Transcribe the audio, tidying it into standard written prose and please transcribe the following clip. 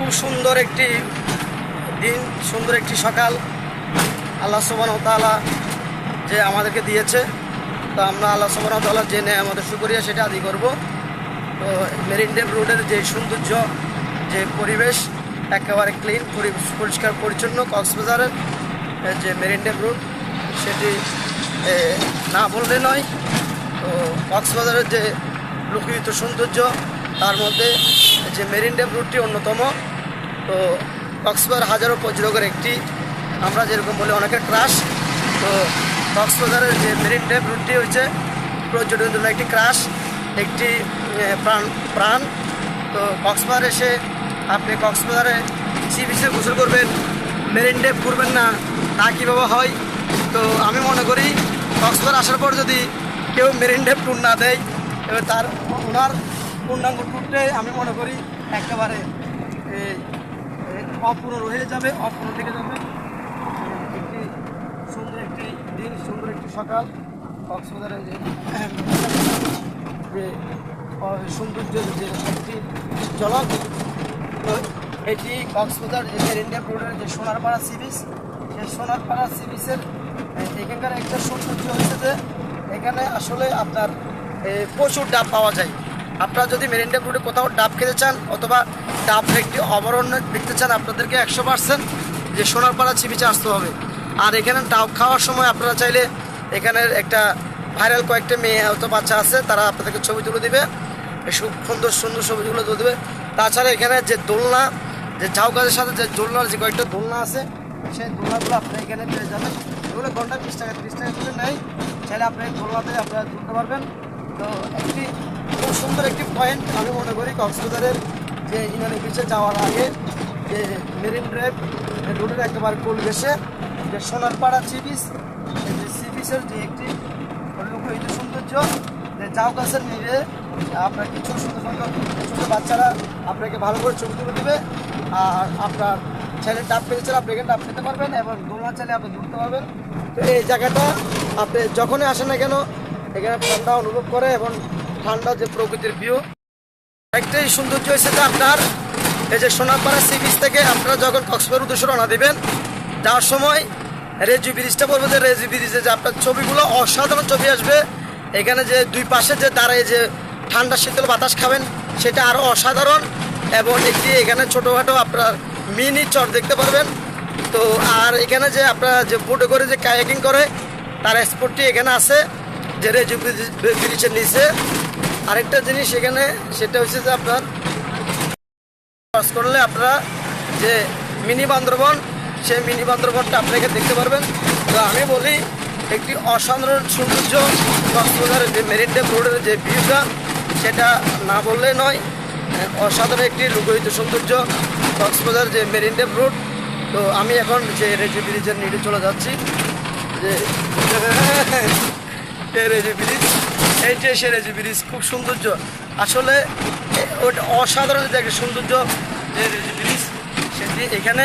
খুব সুন্দর একটি দিন, সুন্দর একটি সকাল আল্লাহ সুবহানাহু ওয়া তাআলা যে আমাদেরকে দিয়েছে। তো আমরা আল্লাহ সুবহানাহু ওয়া তাআলা যে আমাদের শুকরিয়া সেটা আদায় করব। তো মেরিন ড্রাইভ রোডের যে সৌন্দর্য, যে পরিবেশ একেবারে ক্লিন, পরিষ্কার পরিচ্ছন্ন, কক্সবাজারের যে মেরিন ড্রাইভ রোড সেটি না বললে নয়। তো কক্সবাজারের যে লোকহিত সৌন্দর্য তার মধ্যে যে মেরিন ড্রাইভ রুটটি অন্যতম। তো কক্সবাজার হাজারো পর্যটকের একটি, আমরা যেরকম বলি অনেকের ক্রাশ। তো কক্সবাজারের যে মেরিন ড্রাইভ রুটটি হচ্ছে পর্যটনের জন্য একটি ক্রাশ, একটি প্রাণ। তো কক্সবাজার এসে আপনি কক্সবাজারে সি বিচে গোসল করবেন, মেরিন ড্রাইভ ঘুরবেন না, তা কীভাবে হয়? তো আমি মনে করি কক্সবাজার আসার পর যদি কেউ মেরিন ড্রাইভ ট্যুর না দেয় এবার ওনার পূর্ণাঙ্গ ট্যুরটাই আমি মনে করি একেবারে অপূর্ণ রয়ে যাবে, অপূর্ণ থেকে যাবে। একটি সুন্দর একটি দিন, সুন্দর একটি সকাল কক্সবাজারের যে সৌন্দর্যের যে একটি ঝলক। তো এটি কক্সবাজার যে মেরিন ড্রাইভ রোডের যে সোনারপাড়া সি বিচ, সেই সোনারপাড়া সি বিচের এখানকার একটা সৌন্দর্য হচ্ছে যে এখানে আসলে আপনার প্রচুর ডাব পাওয়া যায়। আপনারা যদি মেরিন ড্রাইভ রোডে কোথাও ডাব খেতে চান অথবা ডাব একটি অভয়ারণ্য দেখতে চান, আপনাদেরকে 100% যে সোনারপাড়া সি বিচে আসতে হবে। আর এখানে ডাব খাওয়ার সময় আপনারা চাইলে এখানের একটা ভাইরাল কয়েকটা মেয়ে হয়তো বাচ্চা আছে, তারা আপনাদেরকে ছবি তুলে দেবে, সুন্দর সুন্দর ছবিগুলো তুলে দেবে। তাছাড়া এখানে যে দোলনা, যে ঝাউ গাছের সাথে যে দোলনার যে কয়েকটা দোলনা আছে, সেই দোলনাগুলো আপনি এখানে পেয়ে যাবেন। এগুলো ঘন্টা 20 টাকা 30 টাকা করে নেয়, চাইলে আপনি দোলনাতে আপনারা তুলতে পারবেন। তো একটি খুব সুন্দর একটি পয়েন্ট আমি মনে করি কক্সবাজারের যে ইনানি বিচে যাওয়ার আগে যে মেরিন ড্রাইভ রোডের একেবারে কোল ঘেঁষে যে সোনারপাড়া সি বিচ, যে সি বিচের যে একটি লোকহিত সৌন্দর্য, যে ঝাউ গাছের নিচে আপনার কিছু সুন্দর সুন্দর ছোটো বাচ্চারা আপনাকে ভালো করে ছবি তুলে দেবে। আর আপনার ছেলে ডাব পেতে চাইলে আপনি এখানে ডাব খেতে পারবেন এবং দোলনা চাইলে আপনি ঘুরতে পারবেন। তো এই জায়গাটা আপনি যখনই আসেন না কেন এখানে ঠান্ডা অনুভব করে এবং ঠান্ডা যে প্রকৃতির ভিউ একটাই সৌন্দর্য হয়েছে যে আপনার এই যে সোনারপাড়া সি বিচ থেকে আপনারা যখন কক্সবাজার উদ্দেশ্যে রওনা দেবেন, যাওয়ার সময় রেজু ব্রিজটা পড়বে, যে রেজু ব্রিজে যে আপনার ছবিগুলো অসাধারণ ছবি আসবে। এখানে যে দুই পাশে যে দাঁড়ায় যে ঠান্ডা শীতল বাতাস খাবেন সেটা আরও অসাধারণ। এবং একটি এখানে ছোটোখাটো আপনার মিনি চর দেখতে পারবেন। তো আর এখানে যে আপনারা যে বোটে করে যে কায়াকিং করে তার স্পটটি এখানে আছে, যে রেজু ব্রিজের নিচে। আরেকটা জিনিস এখানে সেটা হচ্ছে যে আপনার ক্রস করলে আপনারা যে মিনি বান্দরবন, সেই মিনি বান্দরবনটা আপনাকে দেখতে পারবেন। তো আমি বলি একটি অসাধারণ সৌন্দর্য কক্সবাজারের যে মেরিন ড্রাইভ রোডের যে ভিউটা সেটা না বললেই নয়। অসাধারণ একটি লোকহিত সৌন্দর্য কক্সবাজার যে মেরিন ড্রাইভ রোড। তো আমি এখন যে রেজু ব্রিজের নিচে চলে যাচ্ছি, যে রেজু ব্রিজ, এইটাই সে রেজু ব্রিজ। খুব সৌন্দর্য আসলে ওটা অসাধারণ যে একটা সৌন্দর্য যে রেজু ব্রিজ, সেটি এখানে